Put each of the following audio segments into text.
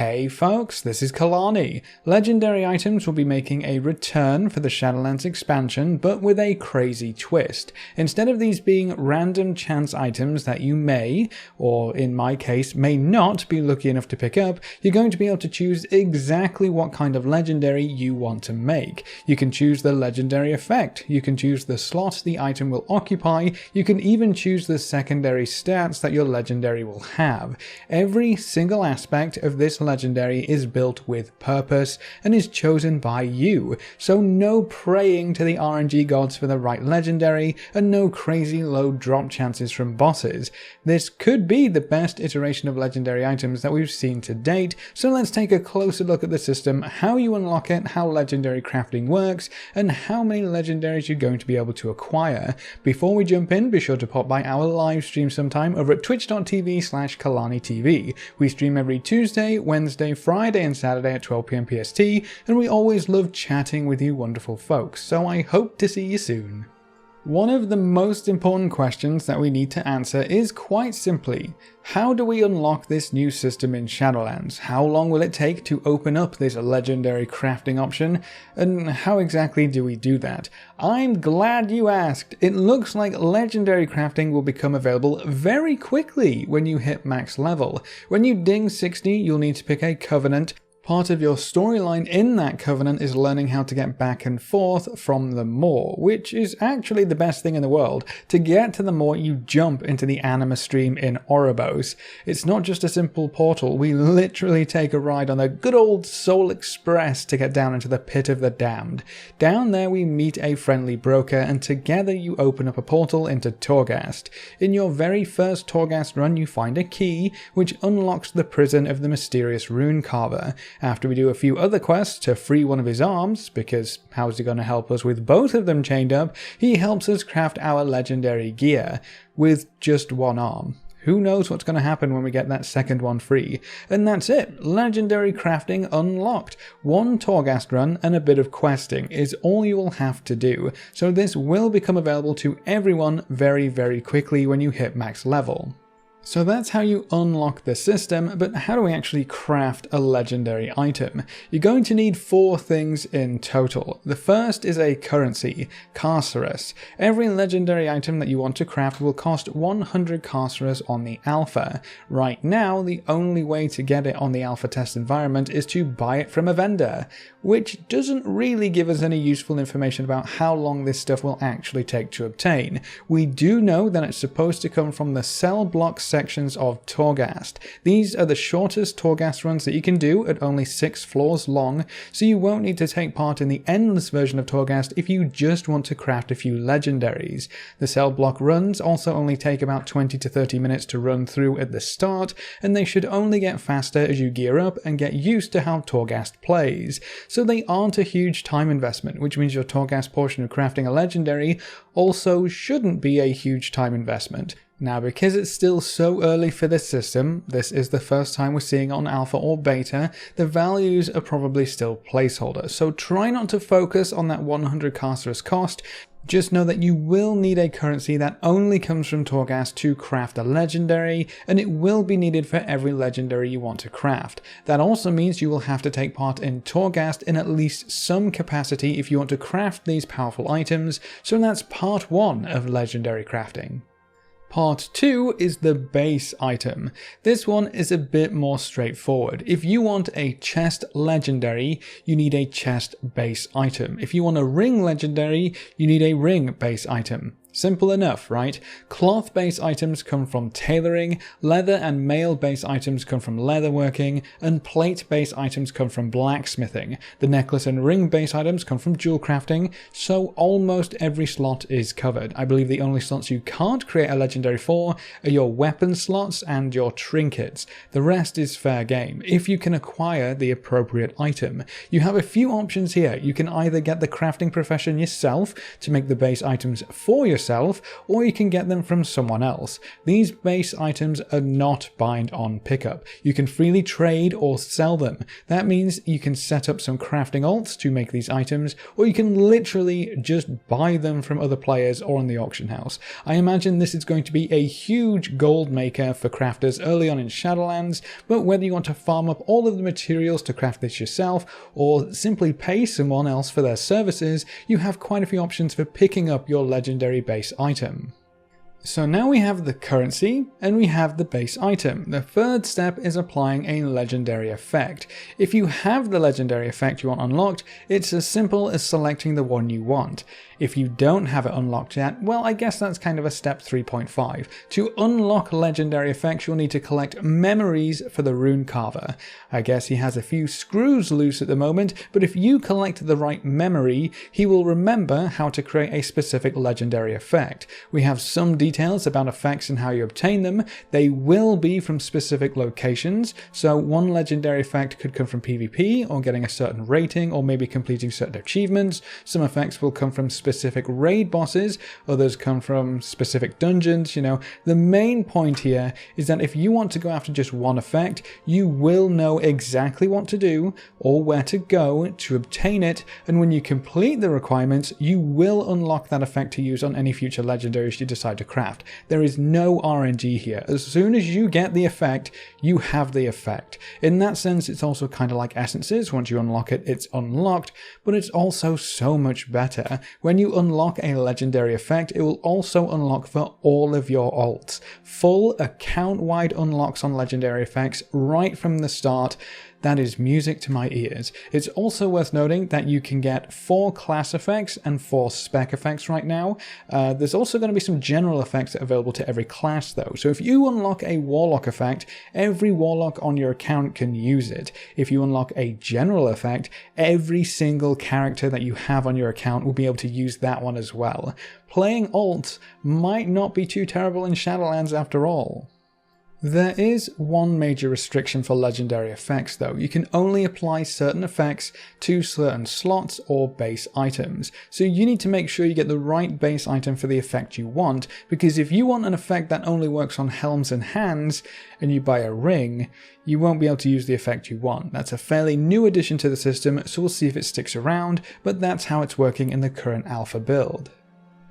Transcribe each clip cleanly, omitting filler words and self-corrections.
Hey folks, this is Kalani. Legendary items will be making a return for the Shadowlands expansion, but with a crazy twist. Instead of these being random chance items that you may, or in my case, may not be lucky enough to pick up, you're going to be able to choose exactly what kind of legendary you want to make. You can choose the legendary effect, you can choose the slot the item will occupy, you can even choose the secondary stats that your legendary will have. Every single aspect of this legendary is built with purpose and is chosen by you, so no praying to the RNG gods for the right legendary and no crazy low drop chances from bosses. This could be the best iteration of legendary items that we've seen to date, so let's take a closer look at the system, how you unlock it, how legendary crafting works, and how many legendaries you're going to be able to acquire. Before we jump in, be sure to pop by our live stream sometime over at twitch.tv/KalaniTV. We stream every Tuesday, Wednesday, Friday and Saturday at 12 PM PST, and we always love chatting with you wonderful folks, so I hope to see you soon. One of the most important questions that we need to answer is quite simply, how do we unlock this new system in Shadowlands? How long will it take to open up this legendary crafting option? And how exactly do we do that? I'm glad you asked. It looks like legendary crafting will become available very quickly when you hit max level. When you ding 60, you'll need to pick a covenant. Part of your storyline in that covenant is learning how to get back and forth from the moor, which is actually the best thing in the world. To get to the moor, you jump into the anima stream in Oribos. It's not just a simple portal, we literally take a ride on the good old Soul Express to get down into the pit of the damned. Down there we meet a friendly broker and together you open up a portal into Torghast. In your very first Torghast run you find a key which unlocks the prison of the mysterious rune carver. After we do a few other quests to free one of his arms, because how's he going to help us with both of them chained up, he helps us craft our legendary gear with just one arm. Who knows what's going to happen when we get that second one free. And that's it, legendary crafting unlocked. One Torghast run and a bit of questing is all you will have to do, so this will become available to everyone very, very quickly when you hit max level. So that's how you unlock the system, but how do we actually craft a legendary item? You're going to need 4 things in total. The first is a currency, Carcerus. Every legendary item that you want to craft will cost 100 Carcerus on the alpha. Right now, the only way to get it on the alpha test environment is to buy it from a vendor, which doesn't really give us any useful information about how long this stuff will actually take to obtain. We do know that it's supposed to come from the cell block sections of Torghast. These are the shortest Torghast runs that you can do at only 6 floors long, so you won't need to take part in the endless version of Torghast if you just want to craft a few legendaries. The cell block runs also only take about 20 to 30 minutes to run through at the start, and they should only get faster as you gear up and get used to how Torghast plays. So they aren't a huge time investment, which means your Torghast portion of crafting a legendary also shouldn't be a huge time investment. Now, because it's still so early for this system, this is the first time we're seeing it on alpha or beta, the values are probably still placeholders, so try not to focus on that 100 Carcerus cost. Just know that you will need a currency that only comes from Torghast to craft a legendary, and it will be needed for every legendary you want to craft. That also means you will have to take part in Torghast in at least some capacity if you want to craft these powerful items, so that's part 1 of legendary crafting. Part 2 is the base item. This one is a bit more straightforward. If you want a chest legendary, you need a chest base item. If you want a ring legendary, you need a ring base item. Simple enough, right? Cloth base items come from tailoring, leather and mail base items come from leatherworking, and plate base items come from blacksmithing. The necklace and ring base items come from jewel crafting, so almost every slot is covered. I believe the only slots you can't create a legendary for are your weapon slots and your trinkets. The rest is fair game, if you can acquire the appropriate item. You have a few options here. You can either get the crafting profession yourself to make the base items for yourself, yourself, or you can get them from someone else. These base items are not bind on pickup. You can freely trade or sell them. That means you can set up some crafting alts to make these items, or you can literally just buy them from other players or on the auction house. I imagine this is going to be a huge gold maker for crafters early on in Shadowlands, but whether you want to farm up all of the materials to craft this yourself, or simply pay someone else for their services, you have quite a few options for picking up your legendary base item. So now we have the currency and we have the base item. The third step is applying a legendary effect. If you have the legendary effect you want unlocked, it's as simple as selecting the one you want. If you don't have it unlocked yet, well, I guess that's kind of a step 3.5. To unlock legendary effects, you'll need to collect memories for the rune carver. I guess he has a few screws loose at the moment, but if you collect the right memory, he will remember how to create a specific legendary effect. We have some details about effects and how you obtain them. They will be from specific locations, so one legendary effect could come from PvP, or getting a certain rating, or maybe completing certain achievements. Some effects will come from specific raid bosses, others come from specific dungeons. The main point here is that if you want to go after just one effect, you will know exactly what to do or where to go to obtain it, and when you complete the requirements, you will unlock that effect to use on any future legendaries you decide to craft. There is no RNG here. As soon as you get the effect, you have the effect. In that sense, it's also kind of like essences. Once you unlock it, it's unlocked, but it's also so much better. When you unlock a legendary effect, it will also unlock for all of your alts. Full account-wide unlocks on legendary effects right from the start. That is music to my ears. It's also worth noting that you can get 4 class effects and 4 spec effects right now. There's also going to be some general effects available to every class though. So if you unlock a warlock effect, every warlock on your account can use it. If you unlock a general effect, every single character that you have on your account will be able to use that one as well. Playing alts might not be too terrible in Shadowlands after all. There is one major restriction for legendary effects though. You can only apply certain effects to certain slots or base items. So you need to make sure you get the right base item for the effect you want, because if you want an effect that only works on helms and hands, and you buy a ring, you won't be able to use the effect you want. That's a fairly new addition to the system, so we'll see if it sticks around, but that's how it's working in the current alpha build.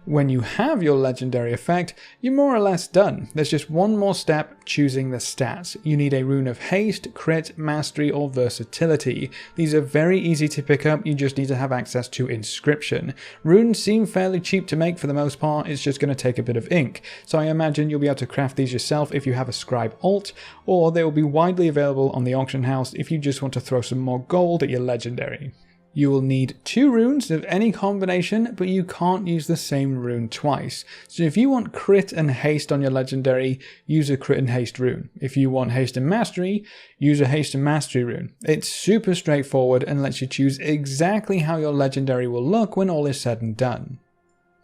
When you have your legendary effect, you're more or less done. There's just one more step, choosing the stats. You need a rune of haste, crit, mastery, or versatility. These are very easy to pick up, you just need to have access to inscription. Runes seem fairly cheap to make for the most part, it's just going to take a bit of ink. So I imagine you'll be able to craft these yourself if you have a scribe alt, or they will be widely available on the auction house if you just want to throw some more gold at your legendary. You will need 2 runes of any combination, but you can't use the same rune twice. So if you want crit and haste on your legendary, use a crit and haste rune. If you want haste and mastery, use a haste and mastery rune. It's super straightforward and lets you choose exactly how your legendary will look when all is said and done.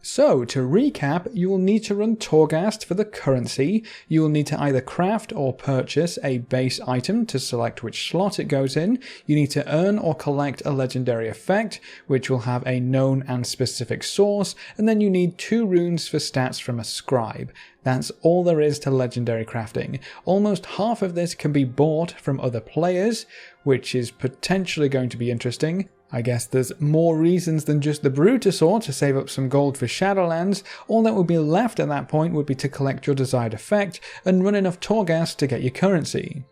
So, to recap, you will need to run Torghast for the currency. You will need to either craft or purchase a base item to select which slot it goes in. You need to earn or collect a legendary effect, which will have a known and specific source, and then you need 2 runes for stats from a scribe. That's all there is to legendary crafting. Almost half of this can be bought from other players, which is potentially going to be interesting. I guess there's more reasons than just the Brutosaur to save up some gold for Shadowlands. All that would be left at that point would be to collect your desired effect and run enough Torghast to get your currency.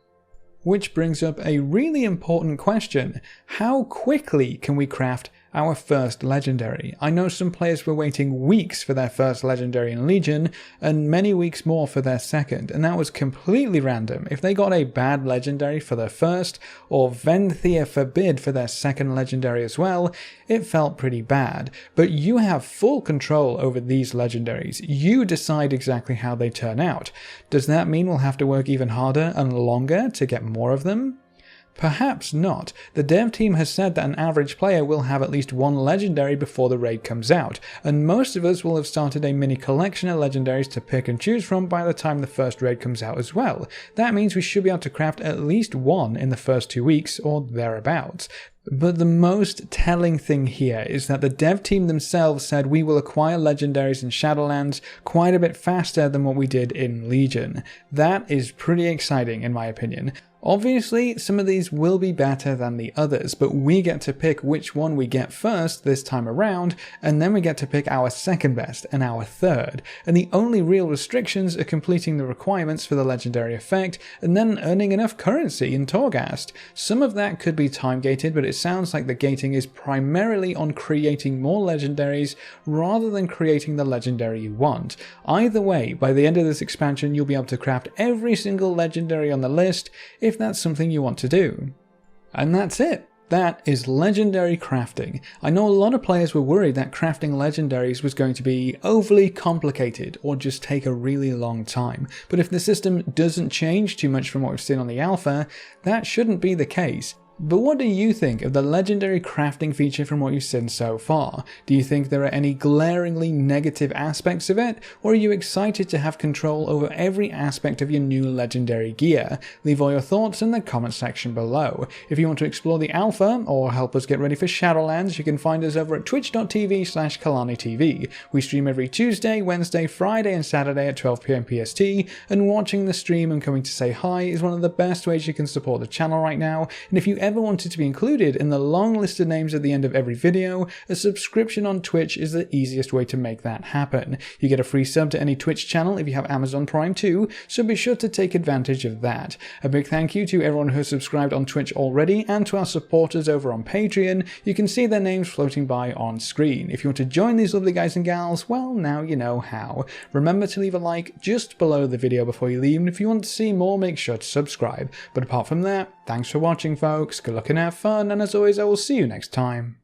Which brings up a really important question. How quickly can we craft our first legendary? I know some players were waiting weeks for their first legendary in Legion, and many weeks more for their second, and that was completely random. If they got a bad legendary for their first, or Venthia forbid for their second legendary as well, it felt pretty bad. But you have full control over these legendaries. You decide exactly how they turn out. Does that mean we'll have to work even harder and longer to get more of them? Perhaps not. The dev team has said that an average player will have at least 1 legendary before the raid comes out, and most of us will have started a mini collection of legendaries to pick and choose from by the time the first raid comes out as well. That means we should be able to craft at least 1 in the first 2 weeks or thereabouts. But the most telling thing here is that the dev team themselves said we will acquire legendaries in Shadowlands quite a bit faster than what we did in Legion. That is pretty exciting in my opinion. Obviously, some of these will be better than the others, but we get to pick which one we get first this time around, and then we get to pick our second best and our third. And the only real restrictions are completing the requirements for the legendary effect, and then earning enough currency in Torghast. Some of that could be time gated, but it sounds like the gating is primarily on creating more legendaries rather than creating the legendary you want. Either way, by the end of this expansion, you'll be able to craft every single legendary on the list if that's something you want to do. And that's it. That is legendary crafting. I know a lot of players were worried that crafting legendaries was going to be overly complicated or just take a really long time, but if the system doesn't change too much from what we've seen on the alpha, that shouldn't be the case. But what do you think of the legendary crafting feature from what you've seen so far? Do you think there are any glaringly negative aspects of it, or are you excited to have control over every aspect of your new legendary gear? Leave all your thoughts in the comment section below. If you want to explore the alpha, or help us get ready for Shadowlands, you can find us over at twitch.tv/KalaniTV. We stream every Tuesday, Wednesday, Friday and Saturday at 12 PM PST, and watching the stream and coming to say hi is one of the best ways you can support the channel right now, and if you ever wanted to be included in the long list of names at the end of every video, a subscription on Twitch is the easiest way to make that happen. You get a free sub to any Twitch channel if you have Amazon Prime too, so be sure to take advantage of that. A big thank you to everyone who has subscribed on Twitch already, and to our supporters over on Patreon. You can see their names floating by on screen. If you want to join these lovely guys and gals, well, now you know how. Remember to leave a like just below the video before you leave, and if you want to see more, make sure to subscribe. But apart from that, thanks for watching folks, good luck and have fun, and as always I will see you next time.